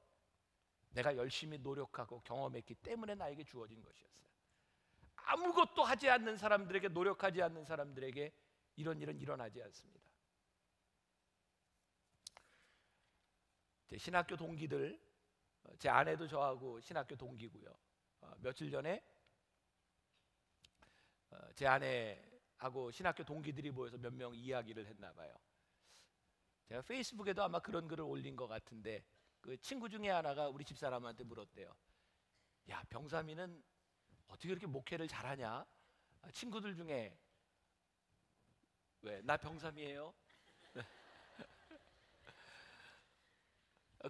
내가 열심히 노력하고 경험했기 때문에 나에게 주어진 것이었어요. 아무것도 하지 않는 사람들에게, 노력하지 않는 사람들에게 이런 일은 일어나지 않습니다. 제 신학교 동기들, 제 아내도 저하고 신학교 동기고요. 며칠 전에 제 아내하고 신학교 동기들이 모여서 몇 명 이야기를 했나 봐요. 제가 페이스북에도 아마 그런 글을 올린 것 같은데, 그 친구 중에 하나가 우리 집사람한테 물었대요. 야, 병삼이는 어떻게 그렇게 목회를 잘하냐? 친구들 중에 왜? 나 병삼이에요?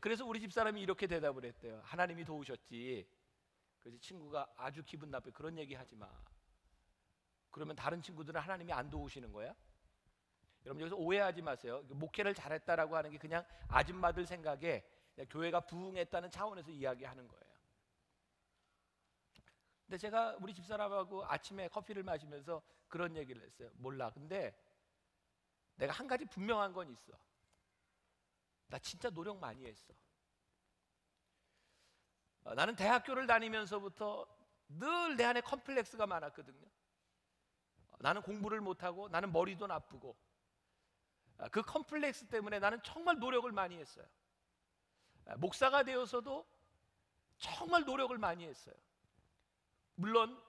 그래서 우리 집사람이 이렇게 대답을 했대요. 하나님이 도우셨지. 그래서 친구가 아주 기분 나쁘게, 그런 얘기 하지 마. 그러면 다른 친구들은 하나님이 안 도우시는 거야? 여러분, 여기서 오해하지 마세요. 목회를 잘했다라고 하는 게 그냥 아줌마들 생각에 그냥 교회가 부흥했다는 차원에서 이야기하는 거예요. 근데 제가 우리 집사람하고 아침에 커피를 마시면서 그런 얘기를 했어요. 몰라, 근데 내가 한 가지 분명한 건 있어. 나 진짜 노력 많이 했어. 나는 대학교를 다니면서부터 늘 내 안에 컴플렉스가 많았거든요. 나는 공부를 못하고, 나는 머리도 나쁘고, 그 컴플렉스 때문에 나는 정말 노력을 많이 했어요. 목사가 되어서도 정말 노력을 많이 했어요. 물론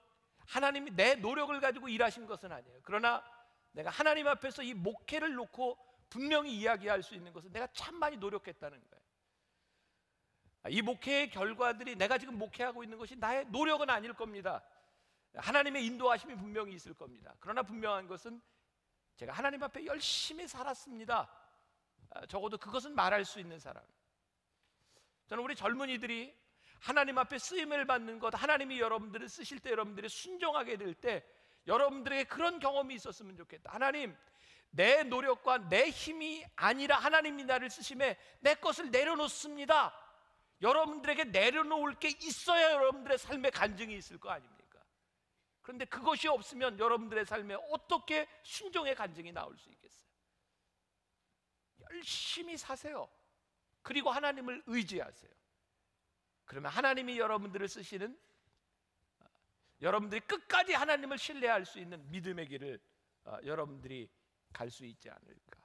하나님이 내 노력을 가지고 일하신 것은 아니에요. 그러나 내가 하나님 앞에서 이 목회를 놓고 분명히 이야기할 수 있는 것은 내가 참 많이 노력했다는 거예요. 이 목회의 결과들이, 내가 지금 목회하고 있는 것이 나의 노력은 아닐 겁니다. 하나님의 인도하심이 분명히 있을 겁니다. 그러나 분명한 것은 제가 하나님 앞에 열심히 살았습니다. 적어도 그것은 말할 수 있는 사람. 저는 우리 젊은이들이 하나님 앞에 쓰임을 받는 것, 하나님이 여러분들을 쓰실 때 여러분들이 순종하게 될 때 여러분들에게 그런 경험이 있었으면 좋겠다. 하나님, 내 노력과 내 힘이 아니라 하나님이 나를 쓰심에 내 것을 내려놓습니다. 여러분들에게 내려놓을 게 있어야 여러분들의 삶에 간증이 있을 거 아닙니까? 그런데 그것이 없으면 여러분들의 삶에 어떻게 순종의 간증이 나올 수 있겠어요? 열심히 사세요. 그리고 하나님을 의지하세요. 그러면 하나님이 여러분들을 쓰시는, 여러분들이 끝까지 하나님을 신뢰할 수 있는 믿음의 길을 여러분들이 갈 수 있지 않을까.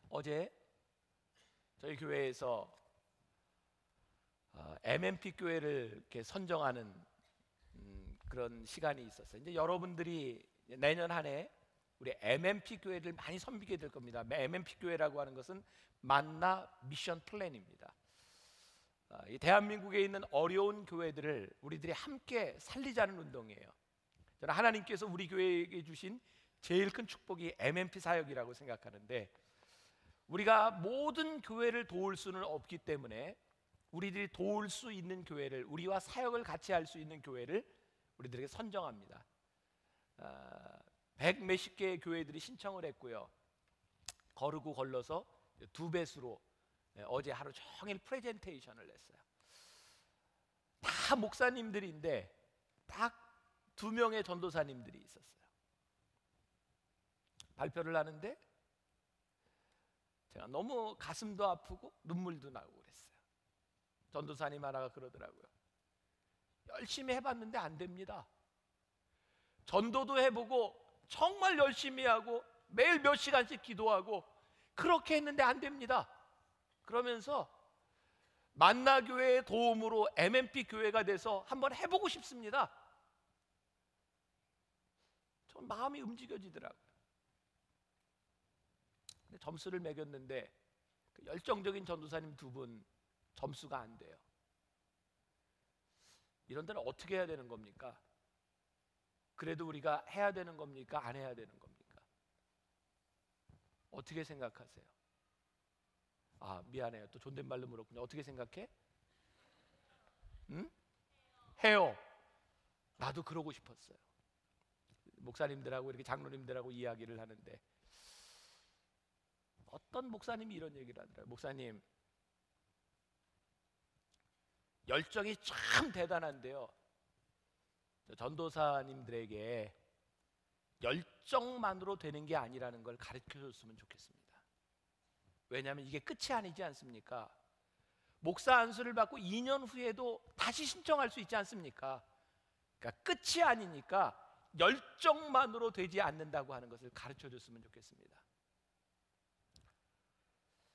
어제 저희 교회에서 MMP 교회를 이렇게 선정하는 그런 시간이 있었어요. 이제 여러분들이 내년 한 해 우리 MMP 교회를 많이 섬기게 될 겁니다. MMP 교회라고 하는 것은 만나 미션 플랜입니다. 이 대한민국에 있는 어려운 교회들을 우리들이 함께 살리자는 운동이에요. 저는 하나님께서 우리 교회에게 주신 제일 큰 축복이 MMP 사역이라고 생각하는데, 우리가 모든 교회를 도울 수는 없기 때문에 우리들이 도울 수 있는 교회를, 우리와 사역을 같이 할 수 있는 교회를 우리들에게 선정합니다. 100 몇십 개의 교회들이 신청을 했고요. 거르고 걸러서 2배수로 어제 하루 종일 프레젠테이션을 냈어요. 다 목사님들인데 딱 2명의 전도사님들이 있었어요. 발표를 하는데 제가 너무 가슴도 아프고 눈물도 나고 그랬어요. 전도사님 하나가 그러더라고요. 열심히 해봤는데 안 됩니다. 전도도 해보고 정말 열심히 하고 매일 몇 시간씩 기도하고 그렇게 했는데 안 됩니다. 그러면서 만나교회의 도움으로 MMP 교회가 돼서 한번 해보고 싶습니다. 전 마음이 움직여지더라고요. 근데 점수를 매겼는데 그 열정적인 전도사님 2분 점수가 안 돼요. 이런 데는 어떻게 해야 되는 겁니까? 그래도 우리가 해야 되는 겁니까? 안 해야 되는 겁니까? 어떻게 생각하세요? 아, 미안해요. 또 존댓말로 물었군요. 어떻게 생각해? 응? 해요. 나도 그러고 싶었어요. 목사님들하고 이렇게 장로님들하고 이야기를 하는데 어떤 목사님이 이런 얘기를 하더라고요. 목사님, 열정이 참 대단한데요, 전도사님들에게 열정만으로 되는 게 아니라는 걸 가르쳐줬으면 좋겠습니다. 왜냐하면 이게 끝이 아니지 않습니까? 목사 안수를 받고 2년 후에도 다시 신청할 수 있지 않습니까? 그러니까 끝이 아니니까 열정만으로 되지 않는다고 하는 것을 가르쳐줬으면 좋겠습니다.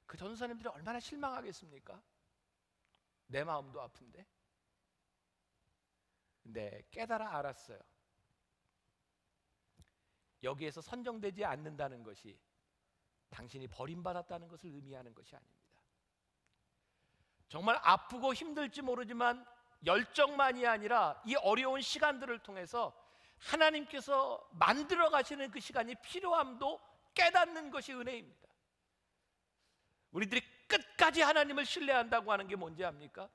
그 전도사님들이 얼마나 실망하겠습니까? 내 마음도 아픈데. 근데 깨달아 알았어요. 여기에서 선정되지 않는다는 것이 당신이 버림받았다는 것을 의미하는 것이 아닙니다. 정말 아프고 힘들지 모르지만 열정만이 아니라 이 어려운 시간들을 통해서 하나님께서 만들어 가시는 그 시간이 필요함도 깨닫는 것이 은혜입니다. 우리들이 끝까지 하나님을 신뢰한다고 하는 게 뭔지 압니까?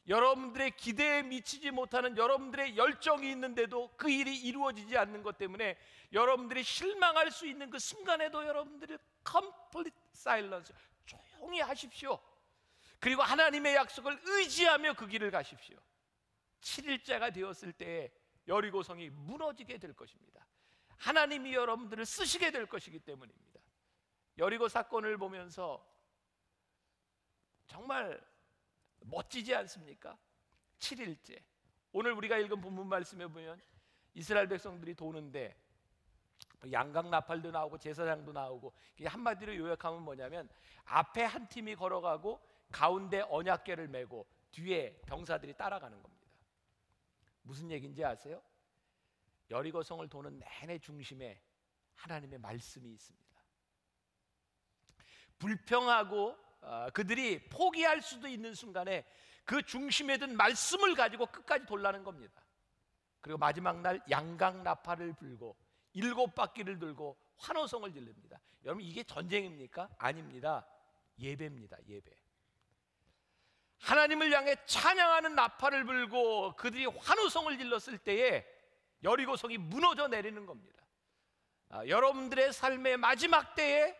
여러분들의 기대에 미치지 못하는 여러분들의 열정이 있는데도 그 일이 이루어지지 않는 것 때문에 여러분들이 실망할 수 있는 그 순간에도 여러분들이 complete silence, 조용히 하십시오. 그리고 하나님의 약속을 의지하며 그 길을 가십시오. 7일째가 되었을 때에 여리고성이 무너지게 될 것입니다. 하나님이 여러분들을 쓰시게 될 것이기 때문입니다. 여리고 사건을 보면서 정말 멋지지 않습니까? 7일째. 오늘 우리가 읽은 본문 말씀에 보면 이스라엘 백성들이 도는데 양각 나팔도 나오고 제사장도 나오고, 한마디로 요약하면 뭐냐면 앞에 한 팀이 걸어가고 가운데 언약궤를 메고 뒤에 병사들이 따라가는 겁니다. 무슨 얘기인지 아세요? 여리고성을 도는 내내 중심에 하나님의 말씀이 있습니다. 불평하고 그들이 포기할 수도 있는 순간에 그 중심에 든 말씀을 가지고 끝까지 돌라는 겁니다. 그리고 마지막 날 양각 나팔을 불고 7바퀴를 들고 환호성을 지릅니다. 여러분, 이게 전쟁입니까? 아닙니다. 예배입니다. 예배. 하나님을 향해 찬양하는 나팔을 불고 그들이 환호성을 질렀을 때에 여리고성이 무너져 내리는 겁니다. 여러분들의 삶의 마지막 때에,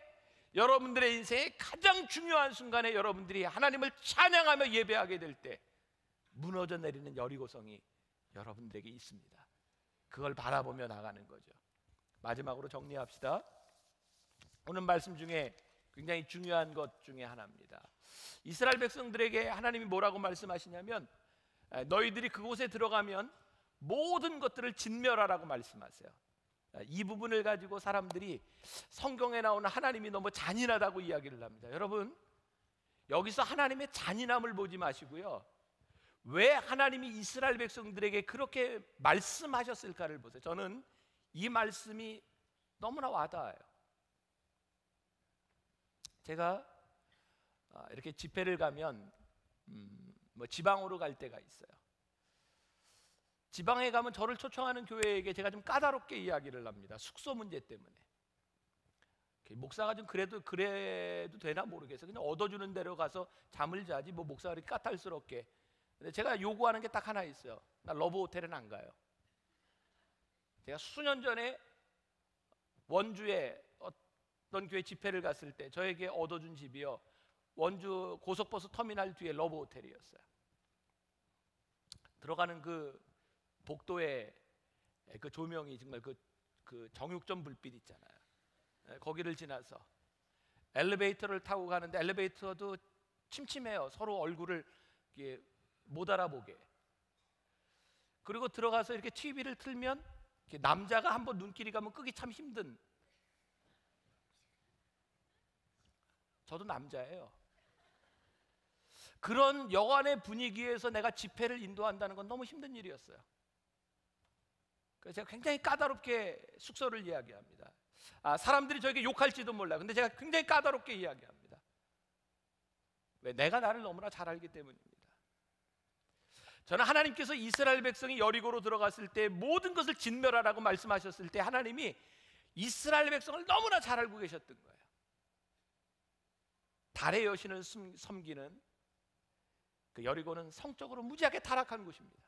여러분들의 인생의 가장 중요한 순간에 여러분들이 하나님을 찬양하며 예배하게 될 때 무너져 내리는 여리고성이 여러분들에게 있습니다. 그걸 바라보며 나가는 거죠. 마지막으로 정리합시다. 오늘 말씀 중에 굉장히 중요한 것 중에 하나입니다. 이스라엘 백성들에게 하나님이 뭐라고 말씀하시냐면, 너희들이 그곳에 들어가면 모든 것들을 진멸하라고 말씀하세요. 이 부분을 가지고 사람들이 성경에 나오는 하나님이 너무 잔인하다고 이야기를 합니다. 여러분, 여기서 하나님의 잔인함을 보지 마시고요, 왜 하나님이 이스라엘 백성들에게 그렇게 말씀하셨을까를 보세요. 저는 이 말씀이 너무나 와닿아요. 제가 이렇게 집회를 가면 지방으로 갈 때가 있어요. 지방에 가면 저를 초청하는 교회에게 제가 좀 까다롭게 이야기를 합니다. 숙소 문제 때문에. 목사가 좀 그래도 되나 모르겠어요. 그냥 얻어주는 데로 가서 잠을 자지 뭐 목사가 이렇게 까탈스럽게. 근데 제가 요구하는 게 딱 하나 있어요. 나 러브 호텔은 안 가요. 제가 수년 전에 원주에 어떤 교회 집회를 갔을 때 저에게 얻어준 집이요, 원주 고속버스 터미널 뒤에 러브 호텔이었어요. 들어가는 그 복도에 그 조명이 정말 그 정육점 불빛 있잖아요. 거기를 지나서 엘리베이터를 타고 가는데 엘리베이터도 침침해요. 서로 얼굴을 이렇게 못 알아보게. 그리고 들어가서 이렇게 TV를 틀면 이렇게 남자가 한번 눈길이 가면 끄기 참 힘든. 저도 남자예요. 그런 여관의 분위기에서 내가 집회를 인도한다는 건 너무 힘든 일이었어요. 그래서 제가 굉장히 까다롭게 숙소를 이야기합니다. 사람들이 저에게 욕할지도 몰라요. 근데 제가 굉장히 까다롭게 이야기합니다. 왜? 내가 나를 너무나 잘 알기 때문입니다. 저는 하나님께서 이스라엘 백성이 여리고로 들어갔을 때 모든 것을 진멸하라고 말씀하셨을 때 하나님이 이스라엘 백성을 너무나 잘 알고 계셨던 거예요. 달의 여신을 섬기는 그 여리고는 성적으로 무지하게 타락한 곳입니다.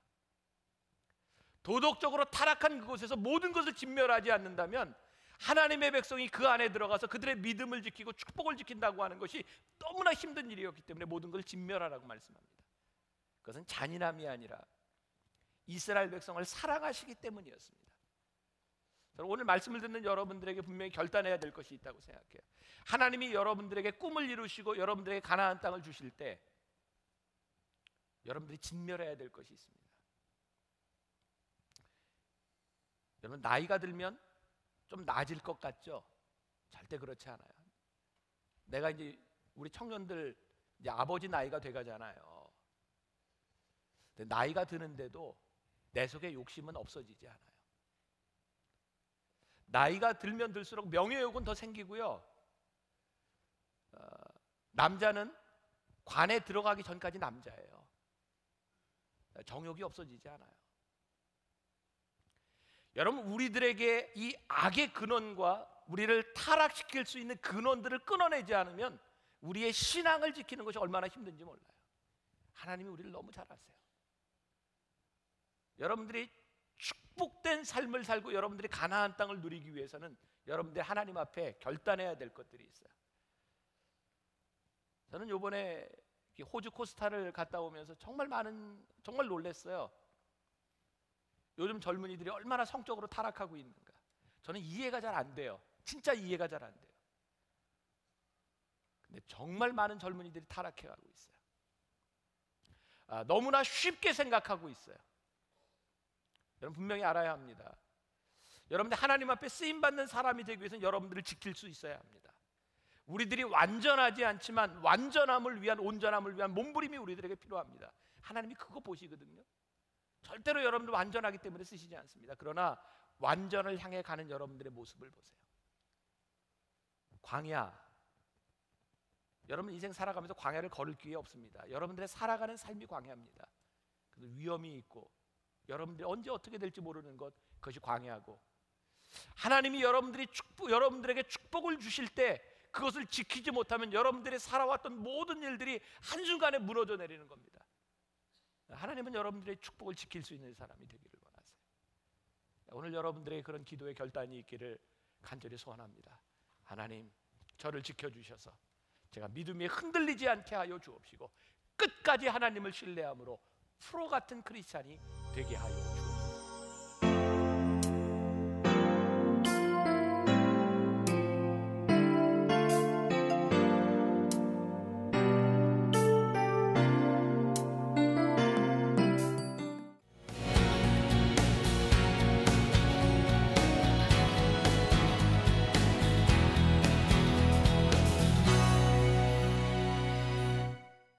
도덕적으로 타락한 그곳에서 모든 것을 진멸하지 않는다면 하나님의 백성이 그 안에 들어가서 그들의 믿음을 지키고 축복을 지킨다고 하는 것이 너무나 힘든 일이었기 때문에 모든 것을 진멸하라고 말씀합니다. 그것은 잔인함이 아니라 이스라엘 백성을 사랑하시기 때문이었습니다. 저는 오늘 말씀을 듣는 여러분들에게 분명히 결단해야 될 것이 있다고 생각해요. 하나님이 여러분들에게 꿈을 이루시고 여러분들에게 가나안 땅을 주실 때 여러분들이 진멸해야 될 것이 있습니다. 여러분, 나이가 들면 좀 나아질 것 같죠? 절대 그렇지 않아요. 내가 이제 우리 청년들 이제 아버지 나이가 돼가잖아요. 근데 나이가 드는데도 내 속에 욕심은 없어지지 않아요. 나이가 들면 들수록 명예욕은 더 생기고요. 남자는 관에 들어가기 전까지 남자예요. 정욕이 없어지지 않아요. 여러분, 우리들에게 이 악의 근원과 우리를 타락시킬 수 있는 근원들을 끊어내지 않으면 우리의 신앙을 지키는 것이 얼마나 힘든지 몰라요. 하나님이 우리를 너무 잘 아세요. 여러분들이 축복된 삶을 살고 여러분들이 가나안 땅을 누리기 위해서는 여러분들이 하나님 앞에 결단해야 될 것들이 있어요. 저는 요번에 호주 코스타를 갔다 오면서 정말 놀랐어요. 요즘 젊은이들이 얼마나 성적으로 타락하고 있는가. 저는 이해가 잘 안 돼요. 진짜 이해가 잘 안 돼요. 근데 정말 많은 젊은이들이 타락해가고 있어요. 너무나 쉽게 생각하고 있어요. 여러분, 분명히 알아야 합니다. 여러분들 하나님 앞에 쓰임받는 사람이 되기 위해서는 여러분들을 지킬 수 있어야 합니다. 우리들이 완전하지 않지만 온전함을 위한 몸부림이 우리들에게 필요합니다. 하나님이 그거 보시거든요. 절대로 여러분들 완전하기 때문에 쓰시지 않습니다. 그러나 완전을 향해 가는 여러분들의 모습을 보세요. 광야, 여러분 인생 살아가면서 광야를 걸을 기회 없습니다. 여러분들의 살아가는 삶이 광야입니다. 그래서 위험이 있고 여러분들이 언제 어떻게 될지 모르는 것, 그것이 광야고, 하나님이 여러분들에게 축복을 주실 때 그것을 지키지 못하면 여러분들이 살아왔던 모든 일들이 한순간에 무너져 내리는 겁니다. 하나님은 여러분들의 축복을 지킬 수 있는 사람이 되기를 원하세요. 오늘 여러분들의 그런 기도의 결단이 있기를 간절히 소원합니다. 하나님, 저를 지켜주셔서 제가 믿음이 흔들리지 않게 하여 주옵시고 끝까지 하나님을 신뢰함으로 프로 같은 크리스찬이 되게 하여 주옵소서.